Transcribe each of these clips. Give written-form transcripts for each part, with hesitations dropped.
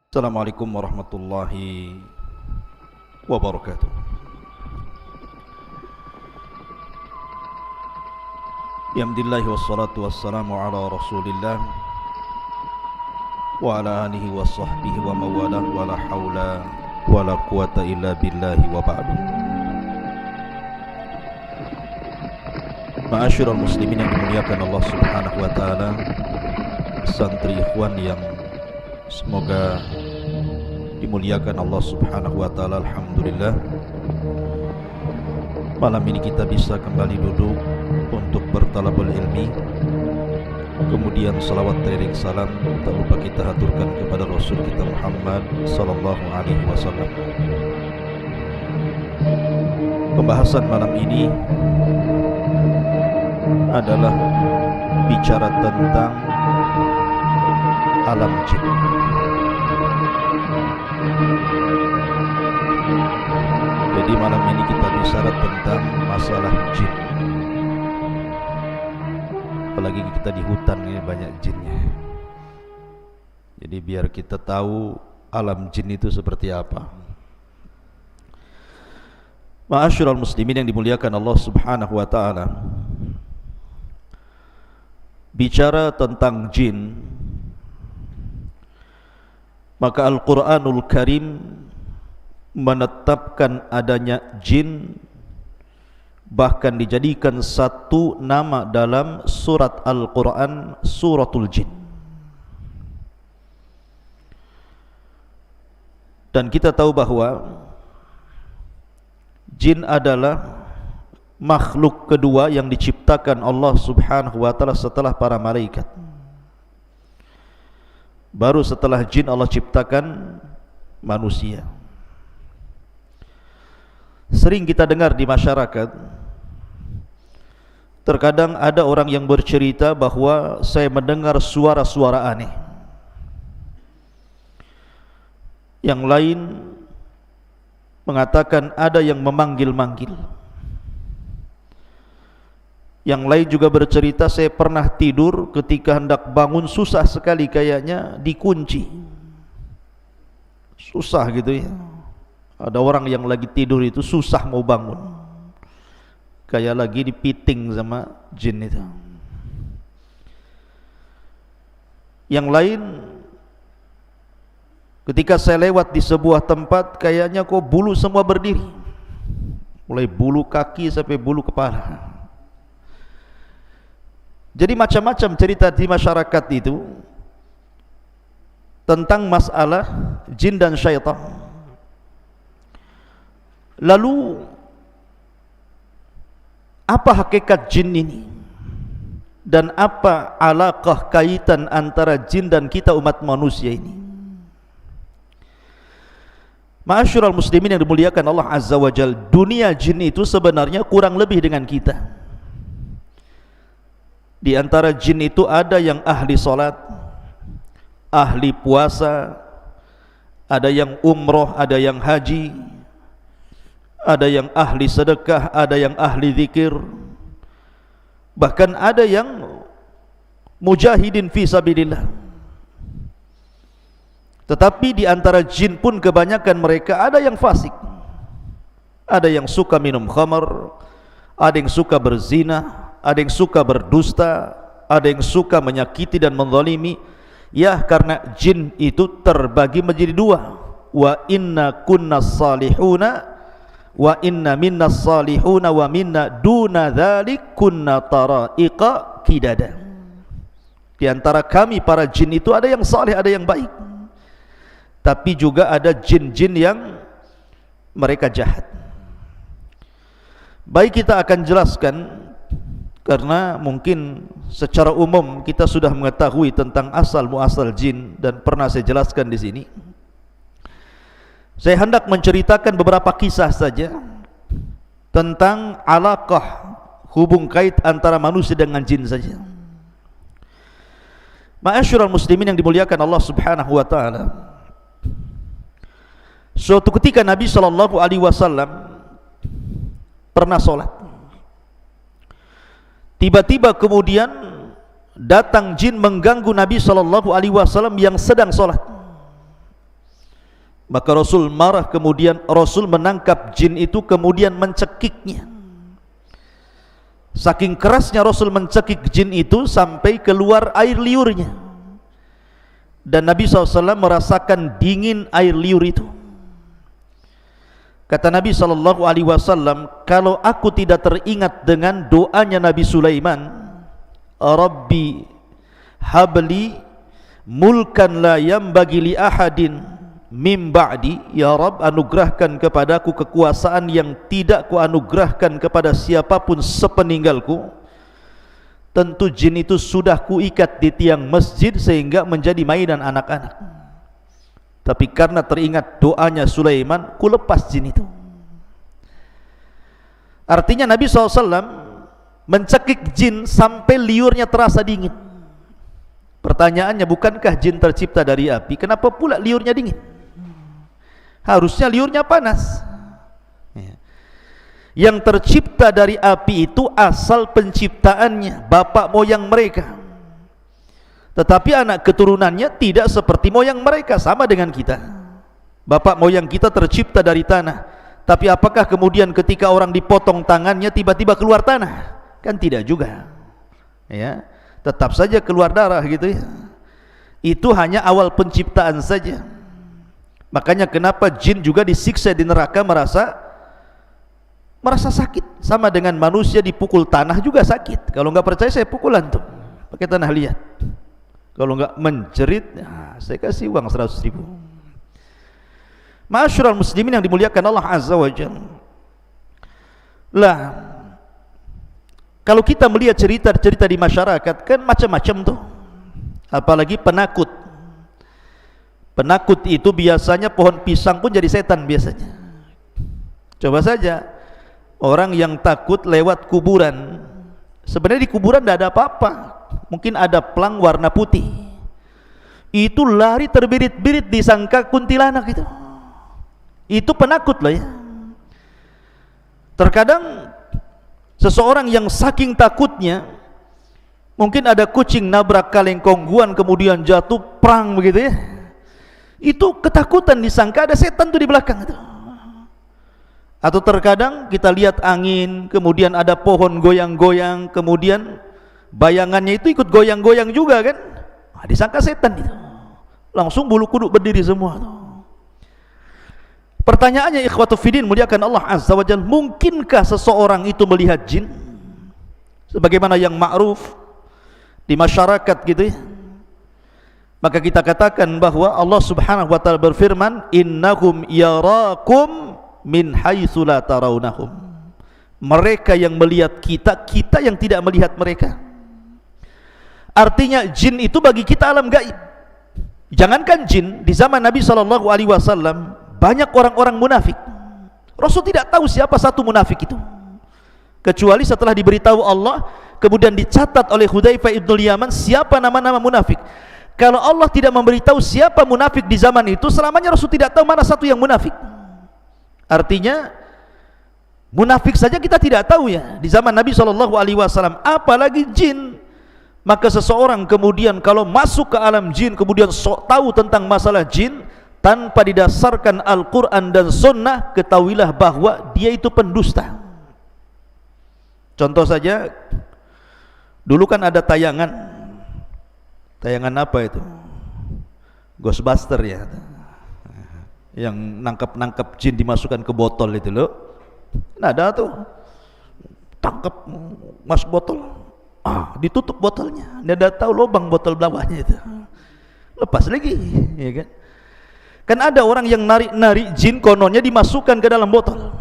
Assalamualaikum warahmatullahi wabarakatuh. Alhamdulillah wassalatu wassalamu ala rasulillah wa ala alihi wa sahbihi wa mawalah wa la hawla wa la quwata illa billahi wa ba'du. Ma'asyiral muslimin yang dimuliakan Allah subhanahu wa ta'ala, santri ikhwan yang semoga dimuliakan Allah subhanahu wa ta'ala. Alhamdulillah, malam ini kita bisa kembali duduk untuk bertalabul ilmi. Kemudian salawat teriring salam tak lupa kita haturkan kepada Rasul kita Muhammad sallallahu alaihi wasallam. Pembahasan malam ini adalah bicara tentang alam jin. Jadi malam ini kita bicara tentang masalah jin. Apalagi kita di hutan ini banyak jinnya. Jadi biar kita tahu alam jin itu seperti apa. Ma'asyiral muslimin yang dimuliakan Allah subhanahu wa ta'ala, bicara tentang jin, maka Al-Quranul Karim menetapkan adanya jin, bahkan dijadikan satu nama dalam surat Al-Quran, suratul jin. Dan kita tahu bahwa jin adalah makhluk kedua yang diciptakan Allah subhanahu wa ta'ala setelah para malaikat. Baru setelah jin Allah ciptakan manusia. Sering kita dengar di masyarakat, terkadang ada orang yang bercerita bahwa saya mendengar suara-suara aneh. Yang lain mengatakan ada yang memanggil-manggil. Yang lain juga bercerita, saya pernah tidur, ketika hendak bangun susah sekali, kayaknya dikunci. Susah gitu ya. Ada orang yang lagi tidur itu susah mau bangun, kayak lagi dipiting sama jin itu. Yang lain, ketika saya lewat di sebuah tempat, kayaknya kok bulu semua berdiri, mulai bulu kaki sampai bulu kepala. Jadi macam-macam cerita di masyarakat itu tentang masalah jin dan syaitan. Lalu apa hakikat jin ini? Dan apa alaqah kaitan antara jin dan kita umat manusia ini? Ma'asyiral muslimin yang dimuliakan Allah Azza wa Jalla, dunia jin itu sebenarnya kurang lebih dengan kita. Di antara jin itu ada yang ahli salat, ahli puasa, ada yang umroh, ada yang haji, ada yang ahli sedekah, ada yang ahli zikir, bahkan ada yang mujahidin fi sabilillah. Tetapi di antara jin pun kebanyakan mereka ada yang fasik, ada yang suka minum khamar, ada yang suka berzina, ada yang suka berdusta, ada yang suka menyakiti dan menzalimi. Ya, karena jin itu terbagi menjadi dua. Wa inna kunna salihuna wa inna minna salihuna wa minna duna dzalik kunna taraiqa kidada. Di antara kami para jin itu ada yang saleh, ada yang baik. Tapi juga ada jin-jin yang mereka jahat. Baik, kita akan jelaskan, karena mungkin secara umum kita sudah mengetahui tentang asal muasal jin dan pernah saya jelaskan di sini. Saya hendak menceritakan beberapa kisah saja tentang alaqah, hubung kait antara manusia dengan jin saja. Ma'asyiral muslimin yang dimuliakan Allah Subhanahu wa taala, suatu ketika Nabi sallallahu alaihi wasallam pernah salat. Tiba-tiba kemudian datang jin mengganggu Nabi sallallahu alaihi wasallam yang sedang salat. Maka Rasul marah, kemudian Rasul menangkap jin itu kemudian mencekiknya. Saking kerasnya Rasul mencekik jin itu sampai keluar air liurnya. Dan Nabi SAW merasakan dingin air liur itu. Kata Nabi SAW, kalau aku tidak teringat dengan doanya Nabi Sulaiman, Rabbi habli mulkan la yambagi li ahadin mim ba'di, ya Rabb, anugerahkan kepadaku kekuasaan yang tidak ku anugerahkan kepada siapapun sepeninggalku. Tentu jin itu sudah kuikat di tiang masjid sehingga menjadi mainan anak-anak. Tapi karena teringat doanya Sulaiman, ku lepas jin itu. Artinya Nabi SAW mencekik jin sampai liurnya terasa dingin. Pertanyaannya, bukankah jin tercipta dari api? Kenapa pula liurnya dingin? Harusnya liurnya panas. Yang tercipta dari api itu asal penciptaannya bapak moyang mereka. Tetapi anak keturunannya tidak seperti moyang mereka, sama dengan kita. Bapak moyang kita tercipta dari tanah. Tapi apakah kemudian ketika orang dipotong tangannya tiba-tiba keluar tanah? Kan tidak juga. Ya, tetap saja keluar darah gitu ya. Itu hanya awal penciptaan saja. Makanya kenapa jin juga disiksa di neraka merasa sakit. Sama dengan manusia dipukul tanah juga sakit. Kalau nggak percaya saya pukul antum pakai tanah liat. Kalau nggak menjerit, saya kasih uang 100.000. Ma'asyiral muslimin yang dimuliakan Allah Azza wa Jalla. Lah, kalau kita melihat cerita-cerita di masyarakat kan macam-macam tuh. Apalagi penakut. Penakut itu biasanya pohon pisang pun jadi setan biasanya. Coba saja orang yang takut lewat kuburan. Sebenarnya di kuburan tidak ada apa-apa. Mungkin ada pelang warna putih. Itu lari terbirit-birit disangka kuntilanak itu. Itu penakut loh ya. Terkadang seseorang yang saking takutnya, mungkin ada kucing nabrak kaleng kongguan kemudian jatuh prang begitu ya. Itu ketakutan disangka ada setan tuh di belakang itu. Atau terkadang kita lihat angin, kemudian ada pohon goyang-goyang, kemudian bayangannya itu ikut goyang-goyang juga kan. Disangka setan itu. Langsung bulu kuduk berdiri semua tuh. Pertanyaannya ikhwatu fiddin muliakan Allah Azza wa Jalla, mungkinkah seseorang itu melihat jin? Sebagaimana yang ma'ruf di masyarakat gitu ya. Maka kita katakan bahwa Allah Subhanahu wa taala berfirman, innahum yarakum min haitsu la tarawnahum. Mereka yang melihat kita, kita yang tidak melihat mereka. Artinya jin itu bagi kita alam gaib. Jangankan jin, di zaman Nabi SAW banyak orang-orang munafik. Rasul tidak tahu siapa satu munafik itu, kecuali setelah diberitahu Allah, kemudian dicatat oleh Hudzaifah ibnul Yaman siapa nama-nama munafik. Kalau Allah tidak memberitahu siapa munafik di zaman itu, selamanya Rasul tidak tahu mana satu yang munafik. Artinya munafik saja kita tidak tahu ya di zaman Nabi SAW, apalagi jin. Maka seseorang kemudian kalau masuk ke alam jin, kemudian tahu tentang masalah jin tanpa didasarkan Al-Quran dan Sunnah, ketahuilah bahwa dia itu pendusta. Contoh saja, dulu kan ada tayangan apa itu? Ghostbuster ya, yang nangkap jin dimasukkan ke botol itu loh. Nah, ada tuh, tangkap masuk botol, ditutup botolnya, dia udah tahu lubang botol bawahnya itu, lepas lagi, ya kan? Kan ada orang yang narik jin, kononnya dimasukkan ke dalam botol.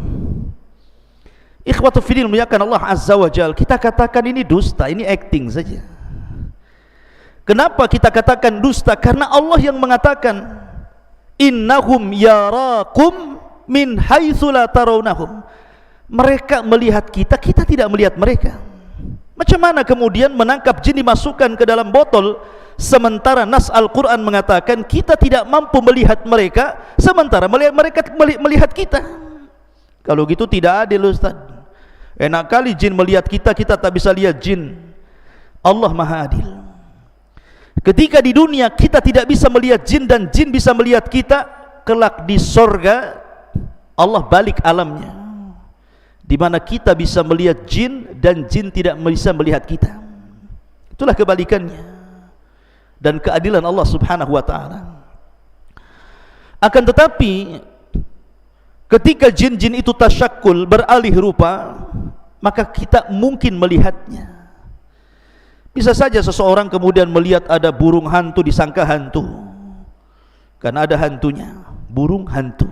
Ikhwatu fiddin muliakan Allah Azza wa Jalla, kita katakan ini dusta, ini acting saja. Kenapa kita katakan dusta? Karena Allah yang mengatakan innahum yarakum min haitsu la tarawnahum. Mereka melihat kita, kita tidak melihat mereka. Macam mana kemudian menangkap jin dimasukkan ke dalam botol, sementara nas Al-Quran mengatakan kita tidak mampu melihat mereka, sementara mereka melihat kita? Kalau gitu tidak adil Ustaz. Enak kali jin melihat kita, kita tak bisa lihat jin. Allah Maha Adil. Ketika di dunia kita tidak bisa melihat jin dan jin bisa melihat kita, kelak di sorga Allah balik alamnya, di mana kita bisa melihat jin dan jin tidak bisa melihat kita. Itulah kebalikannya dan keadilan Allah Subhanahu wa taala. Akan tetapi ketika jin-jin itu tasyakkul, beralih rupa, maka kita mungkin melihatnya. Bisa saja seseorang kemudian melihat ada burung hantu, disangka hantu karena ada hantunya, burung hantu.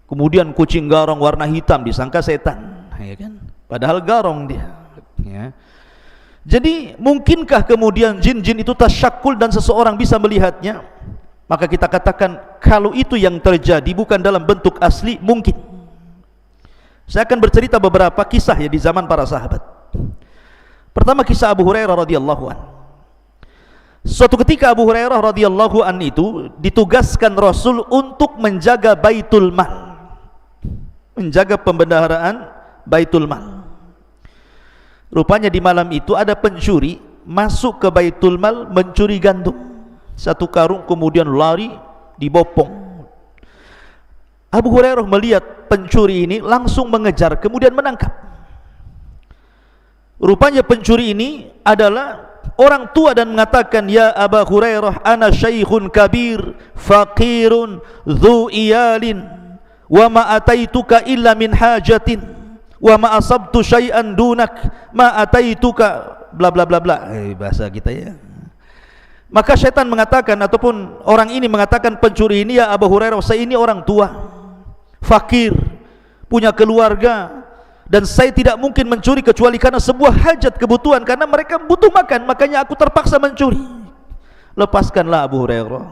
Kemudian kucing garong warna hitam, disangka setan, ya kan? Padahal garong dia, ya. Jadi mungkinkah kemudian jin-jin itu tasyakkul dan seseorang bisa melihatnya? Maka kita katakan kalau itu yang terjadi bukan dalam bentuk asli, mungkin. Saya akan bercerita beberapa kisah ya di zaman para sahabat. Pertama, kisah Abu Hurairah radhiyallahu an. Suatu ketika Abu Hurairah radhiyallahu an itu ditugaskan Rasul untuk menjaga Baitul Mal, menjaga pembendaharaan Baitul Mal. Rupanya di malam itu ada pencuri masuk ke Baitul Mal mencuri gandum. Satu karung, kemudian lari dibopong. Abu Hurairah melihat pencuri ini langsung mengejar, kemudian menangkap. Rupanya pencuri ini adalah orang tua dan mengatakan, "Ya Abu Hurairah, ana syaikhun kabir, faqirun, dzu iyalin, wa ma ataituka illa min hajatin, wa ma asabtu syai'an dunak, ma ataituka bla bla bla bla." Bahasa kita ya. Maka syaitan mengatakan, ataupun orang ini mengatakan pencuri ini, "Ya Abu Hurairah, saya ini orang tua, fakir, punya keluarga, dan saya tidak mungkin mencuri kecuali karena sebuah hajat kebutuhan, karena mereka butuh makan, makanya aku terpaksa mencuri. Lepaskanlah Abu Hurairah."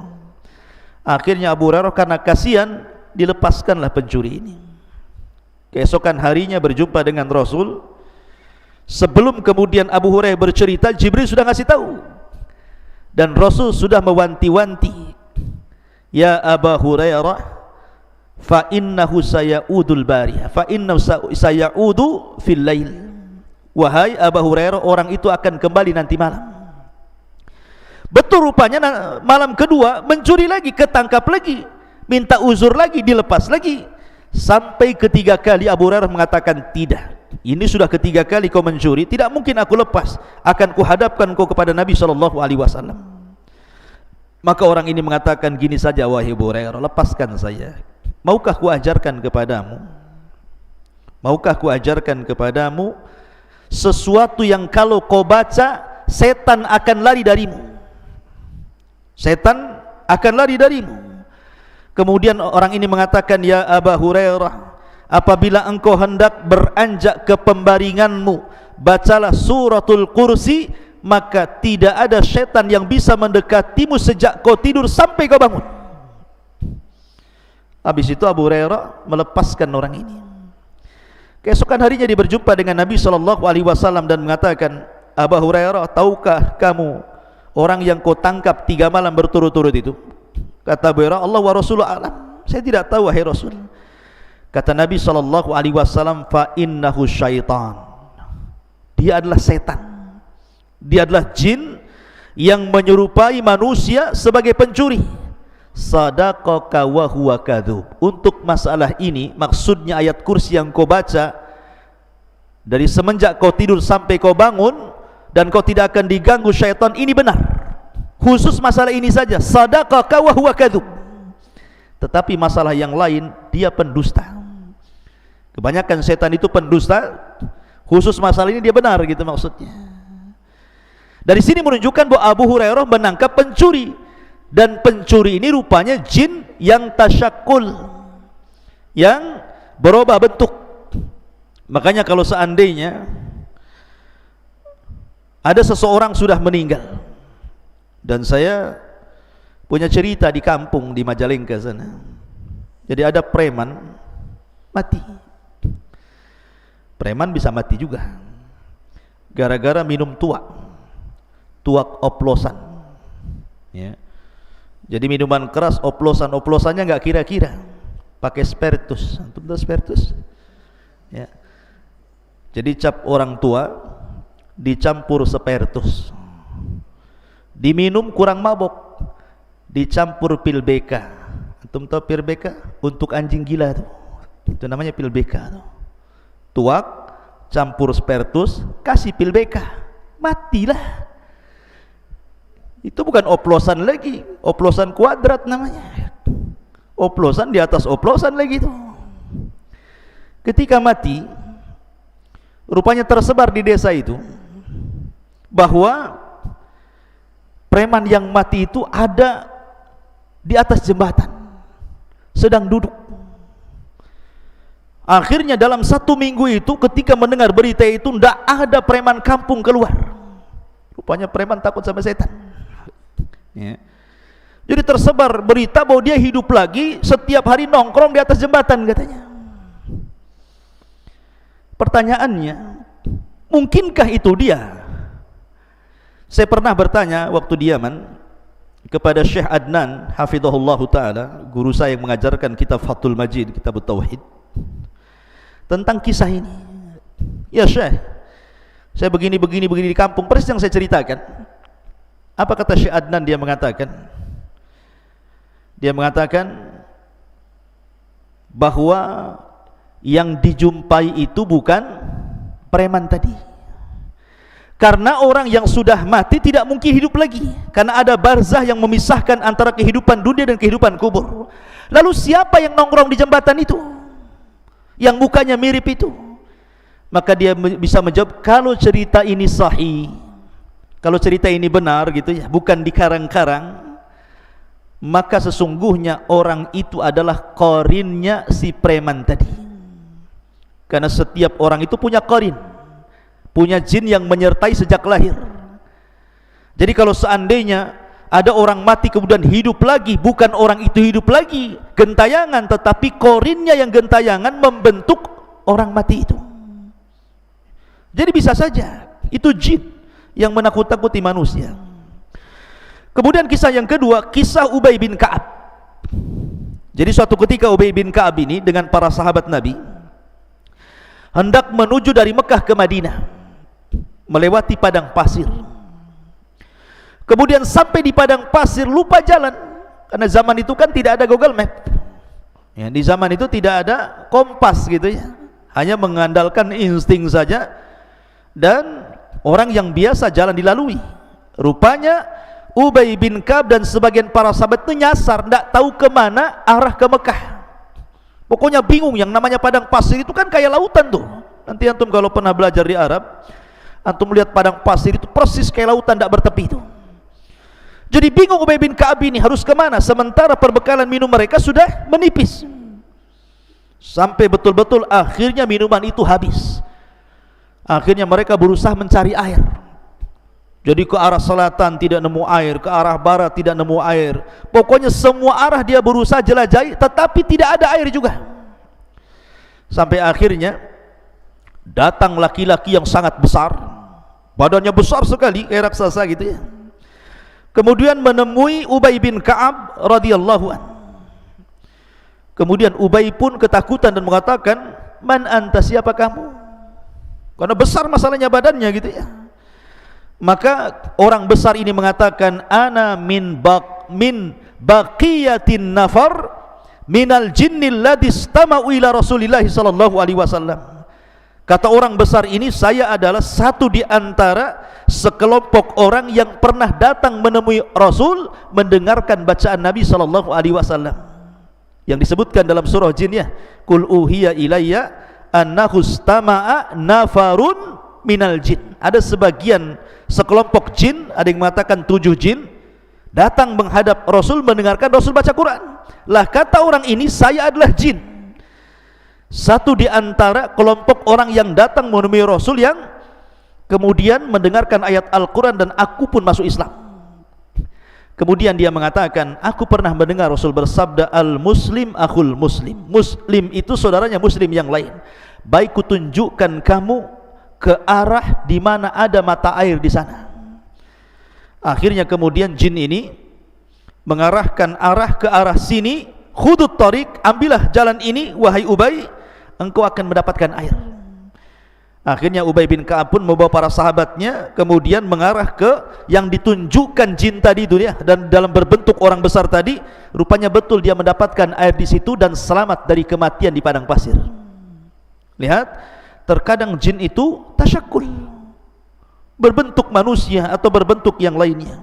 Akhirnya Abu Hurairah karena kasihan dilepaskanlah pencuri ini. Keesokan harinya berjumpa dengan Rasul. Sebelum kemudian Abu Hurairah bercerita, Jibril sudah ngasih tahu, dan Rasul sudah mewanti-wanti, "Ya Abu Hurairah, fa innahu sayaudu al-bariyah, fa innahu sayaudu fil lail." Wahai Abu Hurairah, orang itu akan kembali nanti malam. Betul, rupanya malam kedua mencuri lagi, ketangkap lagi, minta uzur lagi, dilepas lagi. Sampai ketiga kali Abu Hurairah mengatakan, "Tidak, ini sudah ketiga kali kau mencuri, tidak mungkin aku lepas, akan kuhadapkan kau kepada Nabi SAW." Maka orang ini mengatakan, "Gini saja wahai Abu Hurairah, lepaskan saya. Maukah ku ajarkan kepadamu? Maukah ku ajarkan kepadamu sesuatu yang kalau kau baca, setan akan lari darimu. Setan akan lari darimu." Kemudian orang ini mengatakan, "Ya Abu Hurairah, apabila engkau hendak beranjak ke pembaringanmu, bacalah suratul kursi, maka tidak ada setan yang bisa mendekatimu sejak kau tidur sampai kau bangun." Habis itu Abu Hurairah melepaskan orang ini. Keesokan harinya dia berjumpa dengan Nabi SAW dan mengatakan, "Abu Hurairah, tahukah kamu orang yang kau tangkap 3 malam berturut-turut itu?" Kata Abu Hurairah, "Allah wa Rasulullah alam." "Saya tidak tahu wahai Rasul." Kata Nabi SAW, "Fa innahu syaitan." Dia adalah setan. Dia adalah jin yang menyerupai manusia sebagai pencuri. Sadaqaka wa huwa kadzub. Untuk masalah ini, maksudnya ayat kursi yang kau baca, dari semenjak kau tidur sampai kau bangun dan kau tidak akan diganggu syaitan, ini benar. Khusus masalah ini saja, sadaqaka wa huwa kadzub. Tetapi masalah yang lain, dia pendusta. Kebanyakan setan itu pendusta. Khusus masalah ini dia benar, gitu maksudnya. Dari sini menunjukkan bahwa Abu Hurairah menangkap pencuri, dan pencuri ini rupanya jin yang tasyakkul, yang berubah bentuk. Makanya kalau seandainya ada seseorang sudah meninggal, dan saya punya cerita di kampung di Majalengka sana. Jadi ada preman mati. Preman bisa mati juga gara-gara minum tuak oplosan, ya. Jadi minuman keras, oplosannya nggak kira-kira, pakai spiritus. Antum tahu spiritus? Ya. Jadi cap orang tua dicampur spiritus, diminum kurang mabok, dicampur pil BK, Antum tahu pil BK? Untuk anjing gila tuh. Itu namanya pil BK tuh. Tuak, campur spertus, kasih pil BK. Matilah. Itu bukan oplosan lagi, oplosan kuadrat namanya. Oplosan di atas oplosan lagi tuh. Ketika mati, rupanya tersebar di desa itu bahwa preman yang mati itu ada di atas jembatan, sedang duduk. Akhirnya dalam 1 minggu itu ketika mendengar berita itu, tidak ada preman kampung keluar. Rupanya preman takut sama setan ya. Jadi tersebar berita bahwa dia hidup lagi, setiap hari nongkrong di atas jembatan katanya. Pertanyaannya, mungkinkah itu dia? Saya pernah bertanya waktu di Yaman kepada Syekh Adnan hafizahullah ta'ala, guru saya yang mengajarkan kitab Fathul Majid, kitab Tauhid, tentang kisah ini. Ya Syekh, saya begini di kampung, persis yang saya ceritakan. Apa kata Syekh Adnan? Dia mengatakan bahwa yang dijumpai itu bukan preman tadi, karena orang yang sudah mati tidak mungkin hidup lagi, karena ada barzah yang memisahkan antara kehidupan dunia dan kehidupan kubur. Lalu siapa yang nongkrong di jembatan itu, yang mukanya mirip itu? Maka dia bisa menjawab, kalau cerita ini sahih, kalau cerita ini benar gitu ya, bukan dikarang-karang, maka sesungguhnya orang itu adalah qarinnya si preman tadi. Karena setiap orang itu punya qarin, punya jin yang menyertai sejak lahir. Jadi kalau seandainya ada orang mati kemudian hidup lagi, bukan orang itu hidup lagi gentayangan, tetapi qarinnya yang gentayangan membentuk orang mati itu. Jadi bisa saja itu jin yang menakut-takuti manusia. Kemudian kisah yang kedua, kisah Ubay bin Ka'ab. Jadi suatu ketika Ubay bin Ka'ab ini dengan para sahabat Nabi hendak menuju dari Mekah ke Madinah, melewati padang pasir. Kemudian sampai di padang pasir lupa jalan, karena zaman itu kan tidak ada Google Map ya, di zaman itu tidak ada kompas gitu ya, hanya mengandalkan insting saja dan orang yang biasa jalan dilalui. Rupanya Ubay bin Ka'ab dan sebagian para sahabat itu nyasar, tidak tahu kemana arah ke Mekah. Pokoknya bingung. Yang namanya padang pasir itu kan kayak lautan tuh. Nanti antum kalau pernah belajar di Arab, antum lihat padang pasir itu persis kayak lautan tidak bertepi itu. Jadi bingung Ubay bin Ka'ab ini harus kemana, sementara perbekalan minum mereka sudah menipis. Sampai betul-betul akhirnya minuman itu habis. Akhirnya mereka berusaha mencari air. Jadi ke arah selatan tidak nemu air, ke arah barat tidak nemu air. Pokoknya semua arah dia berusaha jelajahi, tetapi tidak ada air juga. Sampai akhirnya datang laki-laki yang sangat besar, badannya besar sekali, kayak raksasa gitu ya. Kemudian menemui Ubay bin Ka'ab radhiyallahu an. Kemudian Ubay pun ketakutan dan mengatakan, "Man anta, siapa kamu?" Karena besar masalahnya badannya gitu ya. Maka orang besar ini mengatakan, "Ana min baqiyatin nafar minal jinnil ladzi istama'u ila Rasulillah sallallahu alaihi wasallam." Kata orang besar ini, saya adalah satu di antara sekelompok orang yang pernah datang menemui Rasul mendengarkan bacaan Nabi sallallahu alaihi wasallam yang disebutkan dalam surah Jin ya, "Qul uhiya ilayya annahu istama'a nafarun minal jin." Ada sebagian sekelompok jin, ada yang mengatakan 7 jin, datang menghadap Rasul mendengarkan Rasul baca Quran. Lah kata orang ini, saya adalah jin, satu di antara kelompok orang yang datang menemui Rasul yang kemudian mendengarkan ayat Al-Quran, dan aku pun masuk Islam. Kemudian dia mengatakan, aku pernah mendengar Rasul bersabda, al-muslim akhul muslim. Muslim itu saudaranya muslim yang lain. Baik kutunjukkan kamu ke arah di mana ada mata air di sana. Akhirnya kemudian jin ini mengarahkan arah ke arah sini, khudut tariq, ambillah jalan ini wahai Ubay, engkau akan mendapatkan air. Akhirnya Ubay bin Ka'ab pun membawa para sahabatnya kemudian mengarah ke yang ditunjukkan jin tadi itu ya, dan dalam berbentuk orang besar tadi. Rupanya betul dia mendapatkan air di situ dan selamat dari kematian di padang pasir. Lihat, terkadang jin itu tasyakul, berbentuk manusia atau berbentuk yang lainnya.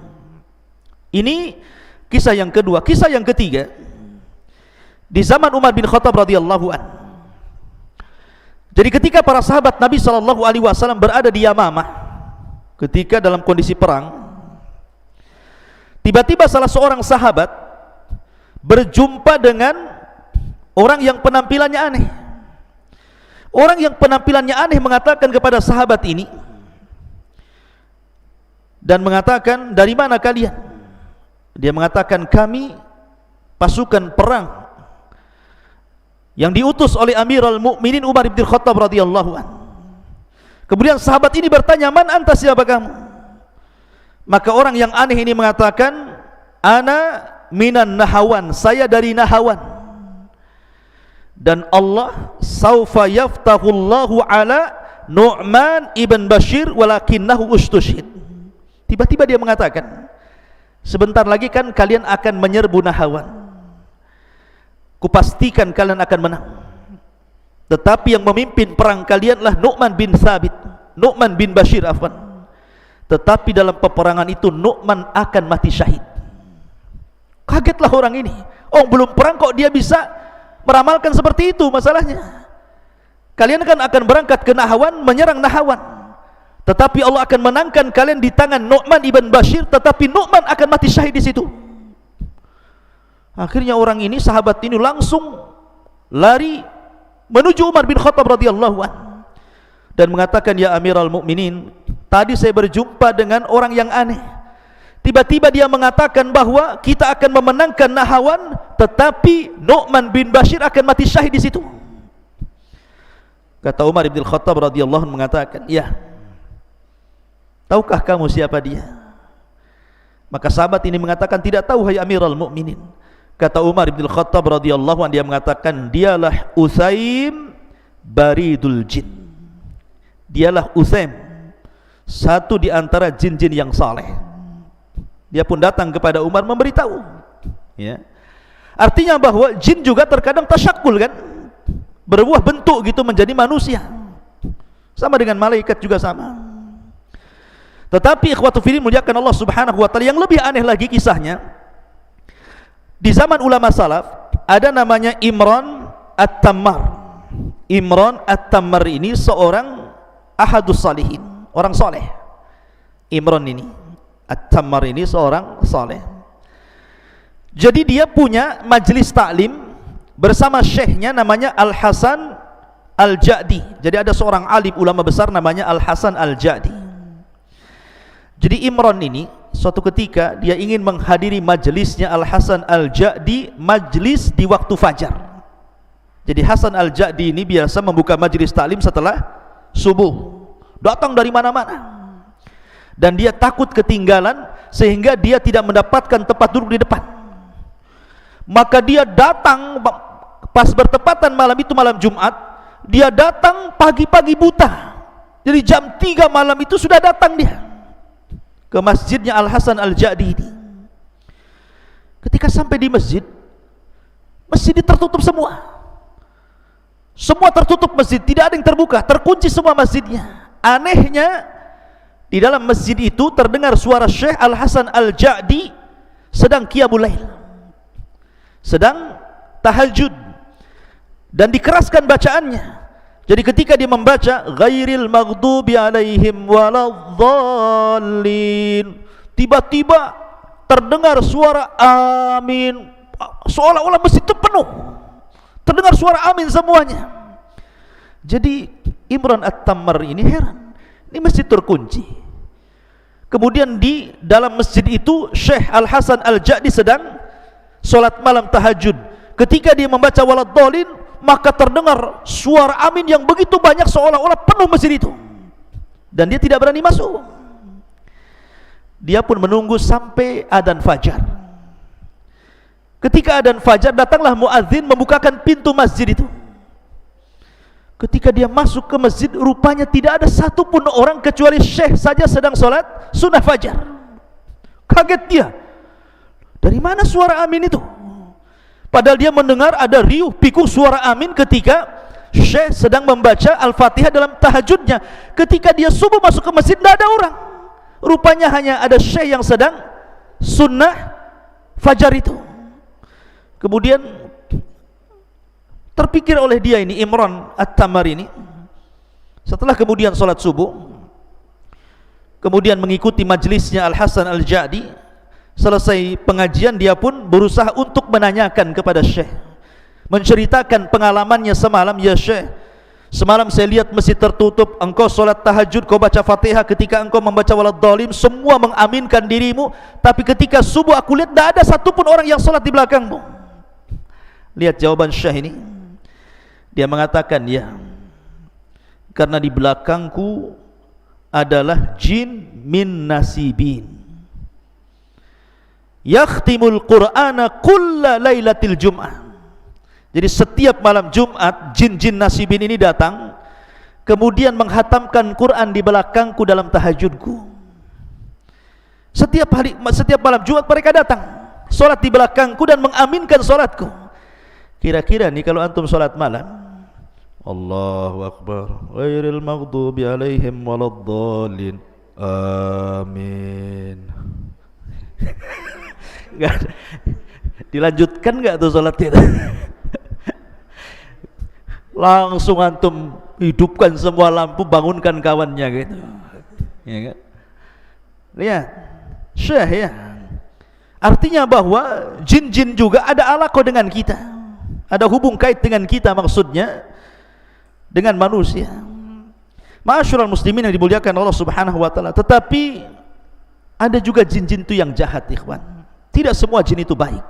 Ini kisah yang kedua. Kisah yang ketiga, di zaman Umar bin Khattab radhiyallahu an. Jadi ketika para sahabat Nabi SAW berada di Yamamah, ketika dalam kondisi perang, tiba-tiba salah seorang sahabat berjumpa dengan orang yang penampilannya aneh. Orang yang penampilannya aneh mengatakan kepada sahabat ini dan mengatakan, dari mana kalian? Dia mengatakan, kami pasukan perang yang diutus oleh Amirul Mukminin Umar bin Khattab radhiyallahu an. Kemudian sahabat ini bertanya, man anta, siapa kamu? Maka orang yang aneh ini mengatakan, ana minan Nahawan, saya dari Nahawan. Dan Allah saufa yaftahullahu ala Nu'man ibn Bashir walakinnahu ustushhid. Tiba-tiba dia mengatakan, sebentar lagi kan kalian akan menyerbu Nahawan, kupastikan kalian akan menang. Tetapi yang memimpin perang kalianlah Nu'man bin Thabit, Nu'man bin Bashir afwan. Tetapi dalam peperangan itu Nu'man akan mati syahid. Kagetlah orang ini. Oh, belum perang kok dia bisa meramalkan seperti itu. Masalahnya, kalian kan akan berangkat ke Nahawan, menyerang Nahawan, tetapi Allah akan menangkan kalian di tangan Nu'man ibn Bashir, tetapi Nu'man akan mati syahid di situ. Akhirnya orang ini, sahabat ini langsung lari menuju Umar bin Khattab radhiyallahu an dan mengatakan, ya Amirul Mukminin, tadi saya berjumpa dengan orang yang aneh. Tiba-tiba dia mengatakan bahwa kita akan memenangkan Nahawan, tetapi Nu'man bin Bashir akan mati syahid di situ. Kata Umar bin Khattab radhiyallahu anhu mengatakan, ya, tahukah kamu siapa dia? Maka sahabat ini mengatakan, tidak tahu hai Amirul Mukminin. Kata Umar bin Khattab radhiyallahu anhu, dia mengatakan, dialah Usaim baridul jin. Dialah Usaim, satu di antara jin-jin yang saleh. Dia pun datang kepada Umar memberitahu, ya. Artinya bahwa jin juga terkadang tasyakul kan, berbuah bentuk gitu menjadi manusia, sama dengan malaikat juga sama. Tetapi ikhwatu fillah muliakan Allah subhanahu wa ta'ala, yang lebih aneh lagi kisahnya, di zaman ulama salaf ada namanya Imran At-Tammar. Imran At-Tammar ini seorang ahadus salihin, orang soleh. Imran ini At-Tammar ini seorang saleh. Jadi dia punya majlis taklim bersama syekhnya namanya Al-Hasan Al-Ja'di. Jadi ada seorang alim ulama besar namanya Al-Hasan Al-Ja'di. Jadi Imran ini suatu ketika dia ingin menghadiri majlisnya Al-Hasan Al-Ja'di, majlis di waktu fajar. Jadi Hasan Al-Ja'di ini biasa membuka majlis taklim setelah subuh. Datang dari mana-mana. Dan dia takut ketinggalan sehingga dia tidak mendapatkan tempat duduk di depan. Maka dia datang pas bertepatan malam itu, malam Jumat, dia datang pagi-pagi buta. Jadi jam 3 malam itu sudah datang dia ke masjidnya Al-Hasan Al-Ja'di ini. Ketika sampai di masjid, masjid tertutup semua. Semua tertutup masjid, tidak ada yang terbuka, terkunci semua masjidnya. Anehnya, di dalam masjid itu terdengar suara Syekh Al-Hasan Al-Ja'di sedang qiyamul lail, sedang tahajud, dan dikeraskan bacaannya. Jadi ketika dia membaca ghairil maghdubi alaihim waladhdallin, tiba-tiba terdengar suara amin, seolah-olah masjid itu penuh, terdengar suara amin semuanya. Jadi Imran At-Tammar ini heran, ini masjid terkunci. Kemudian di dalam masjid itu Syekh Al-Hasan Al-Ja'di sedang solat malam tahajud. Ketika dia membaca waladhdallin, maka terdengar suara amin yang begitu banyak seolah-olah penuh masjid itu, dan dia tidak berani masuk. Dia pun menunggu sampai adzan fajar. Ketika adzan fajar, datanglah muadzin membukakan pintu masjid itu. Ketika dia masuk ke masjid, rupanya tidak ada satupun orang kecuali syekh saja sedang sholat sunnah fajar. Kaget dia, dari mana suara amin itu? Padahal dia mendengar ada riuh pikuk suara amin ketika Syekh sedang membaca Al-Fatihah dalam tahajudnya. Ketika dia subuh masuk ke masjid, tidak ada orang. Rupanya hanya ada Syekh yang sedang sunnah fajar itu. Kemudian terpikir oleh dia ini, Imran At-Tamari ini, setelah kemudian sholat subuh, kemudian mengikuti majelisnya Al-Hasan Al-Jadi, selesai pengajian dia pun berusaha untuk menanyakan kepada Syekh, menceritakan pengalamannya semalam. Ya Syekh, semalam saya lihat masjid tertutup, engkau sholat tahajud, kau baca Fatihah, ketika engkau membaca waladhdallin semua mengaminkan dirimu, tapi ketika subuh aku lihat tidak ada satupun orang yang sholat di belakangmu. Lihat jawaban Syekh ini, dia mengatakan, ya, karena di belakangku adalah jin min nasibin yakhtimul qur'ana kulla lailatil jum'ah. Jadi setiap malam Jumat jin-jin nasibin ini datang, kemudian menghatamkan Quran di belakangku dalam tahajudku. Setiap malam Jumat mereka datang, solat di belakangku dan mengaminkan solatku. Kira-kira nih kalau antum solat malam, Allahu Akbar, ghairil maghdubi alaihim waladdallin, amin. Dilanjutkan nggak tuh sholatnya? Langsung antum hidupkan semua lampu, bangunkan kawannya gitu, ya kan? Lihat, Syekh ya. Artinya bahwa jin-jin juga ada alaqah dengan kita, ada hubung kait dengan kita, maksudnya dengan manusia. Ma'asyiral muslimin yang dimuliakan Allah Subhanahu wa taala. Tetapi ada juga jin-jin itu yang jahat, ikhwan. Tidak semua jin itu baik.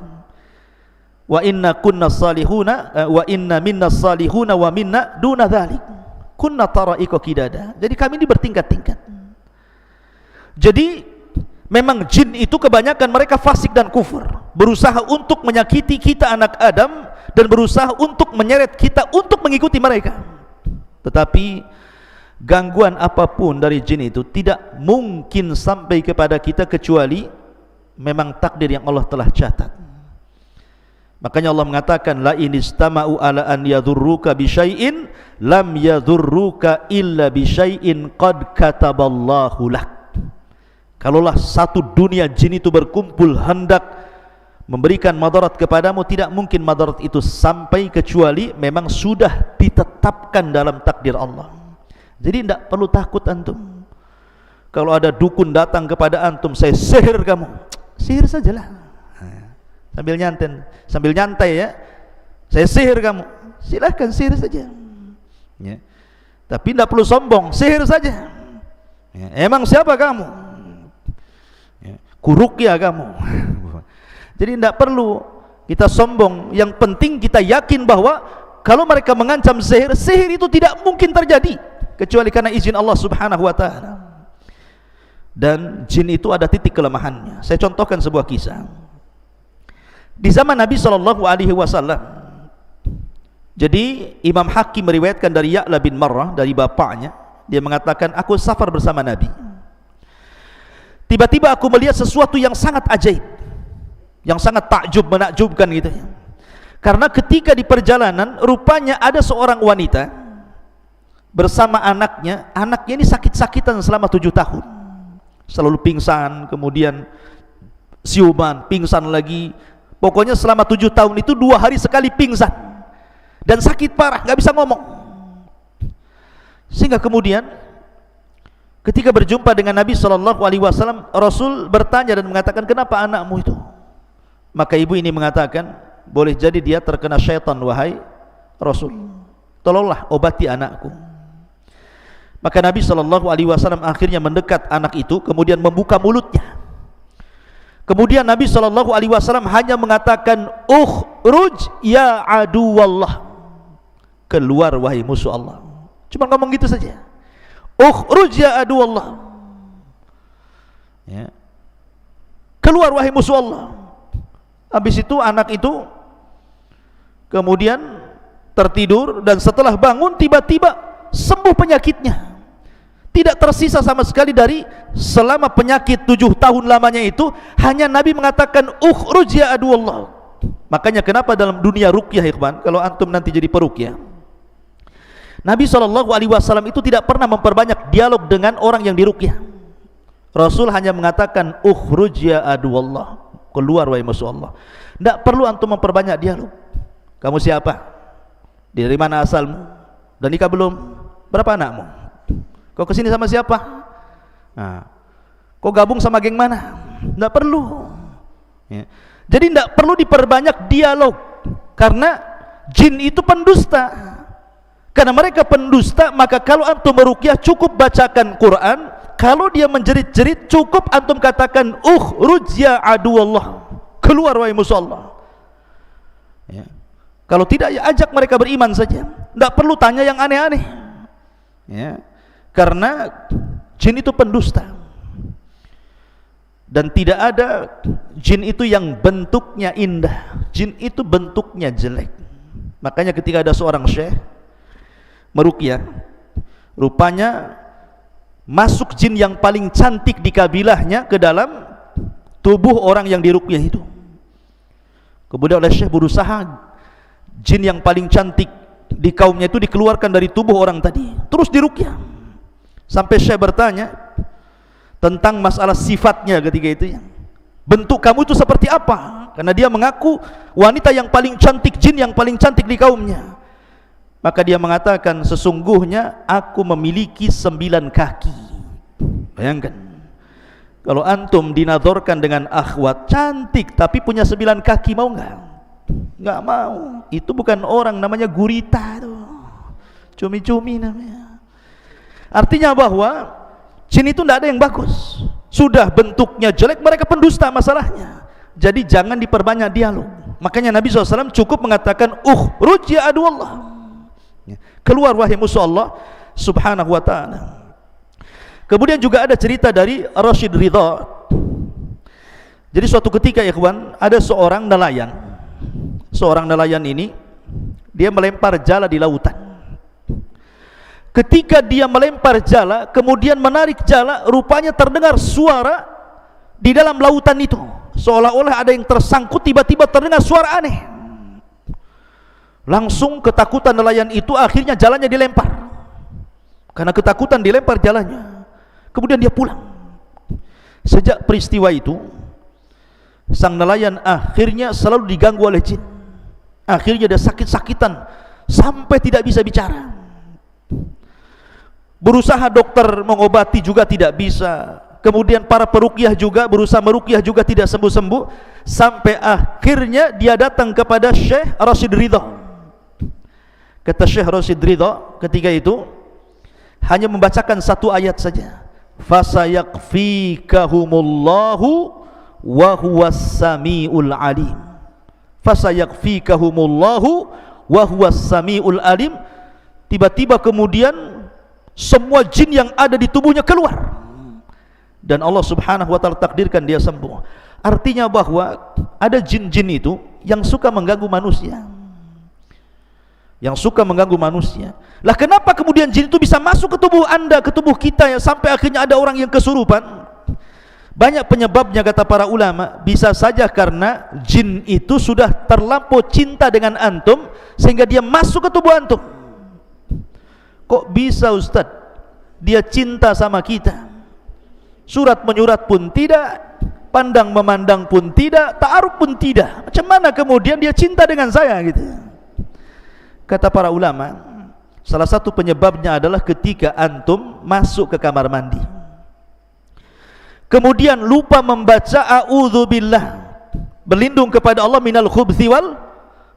Wa inna kunna salihuna wa inna minna salihuna wa minna duna dzalik. Kunna tara'iqa qidada. Jadi kami ini bertingkat-tingkat. Jadi memang jin itu kebanyakan mereka fasik dan kufur, berusaha untuk menyakiti kita anak Adam dan berusaha untuk menyeret kita untuk mengikuti mereka. Tetapi gangguan apapun dari jin itu tidak mungkin sampai kepada kita kecuali memang takdir yang Allah telah catat. Makanya Allah mengatakan, la inistama'u ala an yadhurruka bi syai'in lam yadhurruka illa bi syai'in qad kataballahu lak. Kalaulah satu dunia jin itu berkumpul hendak memberikan madarat kepadamu, tidak mungkin madarat itu sampai kecuali memang sudah ditetapkan dalam takdir Allah. Jadi tidak perlu takut antum. Kalau ada dukun datang kepada antum, saya sihir kamu, sihir sajalah. Sambil nyantai ya, saya sihir kamu, silahkan sihir saja ya. Tapi tidak perlu sombong, sihir saja ya. Emang siapa kamu ya. Kuruqyah kamu. Jadi tidak perlu kita sombong. Yang penting kita yakin bahwa kalau mereka mengancam sihir, sihir itu tidak mungkin terjadi kecuali karena izin Allah Subhanahu wa ta'ala. Dan jin itu ada titik kelemahannya. Saya contohkan sebuah kisah. Di zaman Nabi SAW, jadi Imam Hakim meriwayatkan dari Ya'la bin Marrah, dari bapaknya, dia mengatakan, aku safar bersama Nabi. Tiba-tiba aku melihat sesuatu yang sangat ajaib, yang sangat takjub, menakjubkan gitu ya. Karena ketika di perjalanan, rupanya ada seorang wanita bersama anaknya. Anaknya ini sakit-sakitan selama 7 tahun, selalu pingsan, kemudian siuman, pingsan lagi. Pokoknya selama 7 tahun itu 2 hari sekali pingsan dan sakit parah, nggak bisa ngomong. Sehingga kemudian ketika berjumpa dengan Nabi SAW, Rasul bertanya dan mengatakan, kenapa anakmu itu? Maka ibu ini mengatakan, boleh jadi dia terkena syaitan wahai Rasul, tolonglah obati anakku. Maka Nabi SAW akhirnya mendekat anak itu, kemudian membuka mulutnya. Kemudian Nabi SAW hanya mengatakan, ukhruj ya aduwallah, keluar wahai musuh Allah. Cuma ngomong gitu saja, ukhruj ya aduwallah ya. Keluar wahai musuh Allah. Habis itu anak itu kemudian tertidur, dan setelah bangun tiba-tiba sembuh penyakitnya. Tidak tersisa sama sekali dari selama penyakit 7 tahun lamanya itu. Hanya Nabi mengatakan, ukhruj ya aduwallah, Makanya kenapa dalam dunia ruqyah ikhwan, kalau antum nanti jadi peruqyah, Nabi SAW itu tidak pernah memperbanyak dialog dengan orang yang diruqyah. Rasul hanya mengatakan ukhruj ya aduwallah, keluar wahai musuh Allah. Tidak perlu antum memperbanyak dialog. Kamu siapa? Dari mana asalmu? Dan nikah belum? Berapa anakmu? Kau kesini sama siapa? Nah, kau gabung sama geng mana? Tidak perlu ya. Jadi tidak perlu diperbanyak dialog, karena jin itu pendusta. Karena mereka pendusta, maka kalau antum meruqyah cukup bacakan Quran. Kalau dia menjerit-jerit, cukup antum katakan ukhruj ya aduwallah, keluar wahai musuh Allah ya. Kalau tidak, ya ajak mereka beriman saja, tidak perlu tanya yang aneh-aneh ya. Karena jin itu pendusta, dan tidak ada jin itu yang bentuknya indah. Jin itu bentuknya jelek. Makanya ketika ada seorang syekh meruqyah, rupanya masuk jin yang paling cantik di kabilahnya ke dalam tubuh orang yang diruqyah itu. Kemudian oleh syekh berusaha jin yang paling cantik di kaumnya itu dikeluarkan dari tubuh orang tadi, terus diruqyah. Sampai syekh bertanya tentang masalah sifatnya ketika itu ya. Bentuk kamu itu seperti apa? Karena dia mengaku wanita yang paling cantik, jin yang paling cantik di kaumnya. Maka dia mengatakan, sesungguhnya aku memiliki 9 kaki. Bayangkan, kalau antum dinadorkan dengan akhwat cantik tapi punya 9 kaki, mau nggak? Nggak mau. Itu bukan orang, namanya gurita tuh. Cumi-cumi namanya. Artinya bahwa jin itu tidak ada yang bagus. Sudah bentuknya jelek, mereka pendusta masalahnya. Jadi jangan diperbanyak dialog. Makanya Nabi SAW cukup mengatakan ukhruj ya aduwallah, keluar wahai musuh Allah subhanahu wa ta'ala. Kemudian juga ada cerita dari Rashid Ridha. Jadi suatu ketika ya kawan, ada seorang nelayan. Seorang nelayan ini dia melempar jala di lautan. Ketika dia melempar jala, kemudian menarik jala, rupanya terdengar suara di dalam lautan itu, seolah-olah ada yang tersangkut. Tiba-tiba terdengar suara aneh. Langsung ketakutan nelayan itu, akhirnya jalannya dilempar. Karena ketakutan dilempar jalannya. Kemudian dia pulang. Sejak peristiwa itu, sang nelayan akhirnya selalu diganggu oleh jin. Akhirnya dia sakit-sakitan sampai tidak bisa bicara. Berusaha dokter mengobati juga tidak bisa. Kemudian para peruqyah juga berusaha meruqyah juga tidak sembuh-sembuh. Sampai akhirnya dia datang kepada Syekh Rashid Ridha. Kata Syekh Rashid Ridha ketika itu, hanya membacakan 1 ayat saja, fasayakfikahumullahu wa huwas samiul alim. Fasayakfikahumullahu wa huwas samiul alim. Tiba-tiba kemudian semua jin yang ada di tubuhnya keluar, dan Allah subhanahu wa ta'ala takdirkan dia sembuh. Artinya bahwa ada jin-jin itu yang suka mengganggu manusia, yang suka mengganggu manusia. Lah kenapa kemudian jin itu bisa masuk ke tubuh anda, ke tubuh kita ya, sampai akhirnya ada orang yang kesurupan? Banyak penyebabnya kata para ulama. Bisa saja karena jin itu sudah terlampau cinta dengan antum sehingga dia masuk ke tubuh antum. Kok bisa Ustaz? Dia cinta sama kita, surat menyurat pun tidak, pandang memandang pun tidak, ta'aruf pun tidak. Macam mana kemudian dia cinta dengan saya gitu? Kata para ulama, salah satu penyebabnya adalah ketika antum masuk ke kamar mandi, kemudian lupa membaca a'udzubillah, berlindung kepada Allah minal khubthi wal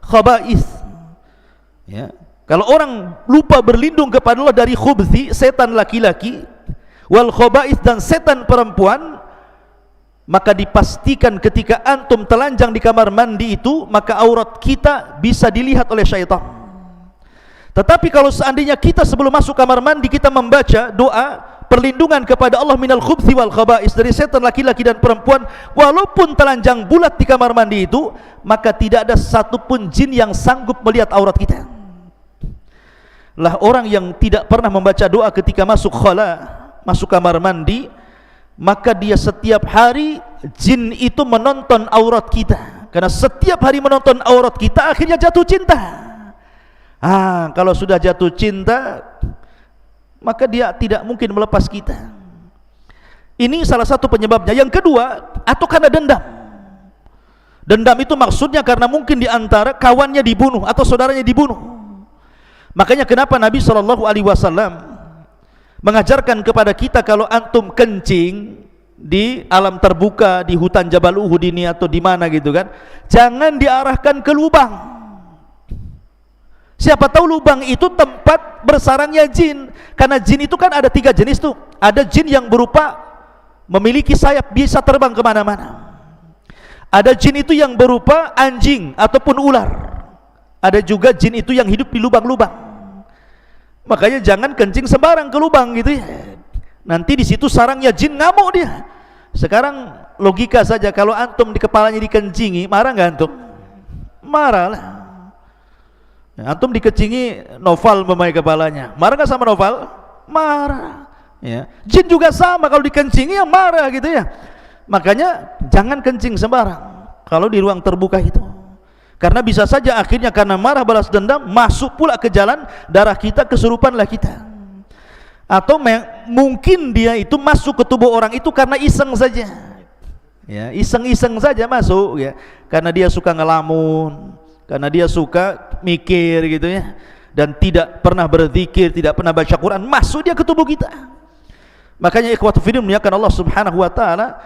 khaba'ith ya. Kalau orang lupa berlindung kepada Allah dari khubthi, setan laki-laki, wal khaba'ith, dan setan perempuan, maka dipastikan ketika antum telanjang di kamar mandi itu, maka aurat kita bisa dilihat oleh syaitan. Tetapi kalau seandainya kita sebelum masuk kamar mandi kita membaca doa perlindungan kepada Allah minal khubthi wal khaba'is, dari setan laki-laki dan perempuan, walaupun telanjang bulat di kamar mandi itu, maka tidak ada satupun jin yang sanggup melihat aurat kita. Lah orang yang tidak pernah membaca doa ketika masuk khala, masuk kamar mandi, maka dia setiap hari jin itu menonton aurat kita. Karena setiap hari menonton aurat kita akhirnya jatuh cinta. Kalau sudah jatuh cinta, maka dia tidak mungkin melepas kita. Ini salah satu penyebabnya. Yang kedua, atau karena dendam. Dendam itu maksudnya karena mungkin di antara kawannya dibunuh atau saudaranya dibunuh. Makanya kenapa Nabi SAW mengajarkan kepada kita, kalau antum kencing di alam terbuka, di hutan Jabal Uhud ini atau di mana gitu kan, jangan diarahkan ke lubang. Siapa tahu lubang itu tempat bersarangnya jin. Karena jin itu kan ada 3 jenis tuh. Ada jin yang berupa memiliki sayap, bisa terbang kemana-mana. Ada jin itu yang berupa anjing ataupun ular. Ada juga jin itu yang hidup di lubang-lubang. Makanya jangan kencing sembarang ke lubang gitu ya. Nanti di situ sarangnya jin, ngamuk dia. Sekarang logika saja, kalau antum di kepalanya dikencingi, marah nggak antum? Marah lah. Ya, antum dikencingi Noval memakai kepalanya, marah nggak sama Noval? Marah. Ya. Jin juga sama, kalau dikencingi ya marah gitu ya. Makanya jangan kencing sembarang kalau di ruang terbuka itu. Karena bisa saja akhirnya karena marah balas dendam masuk pula ke jalan darah kita, kesurupanlah kita. Atau mungkin dia itu masuk ke tubuh orang itu karena iseng saja, ya, iseng-iseng saja masuk, ya, karena dia suka ngelamun, karena dia suka mikir gitu ya, dan tidak pernah berzikir, tidak pernah baca Quran, masuk dia ke tubuh kita. Makanya ikhwatu fillah muliakan Allah Subhanahu wa taala,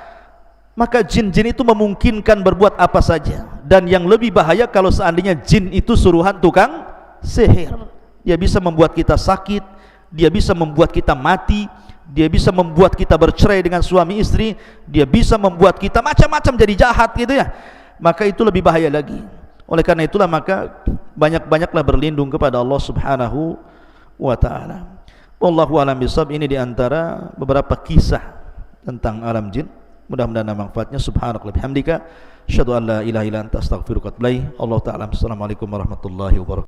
maka jin-jin itu memungkinkan berbuat apa saja. Dan yang lebih bahaya kalau seandainya jin itu suruhan tukang sihir, dia bisa membuat kita sakit, dia bisa membuat kita mati, dia bisa membuat kita bercerai dengan suami istri, dia bisa membuat kita macam-macam jadi jahat gitu ya. Maka itu lebih bahaya lagi. Oleh karena itulah maka banyak-banyaklah berlindung kepada Allah Subhanahu wa taala. Wallahu a'lam bishawab. Ini diantara beberapa kisah tentang alam jin. Mudah-mudahan ada manfaatnya. Subhanakallahumma bihamdika asyhadu an la ilaha illa anta astaghfiruka wa atubu ilaik. Allah taala. Assalamualaikum warahmatullahi wabarakatuh.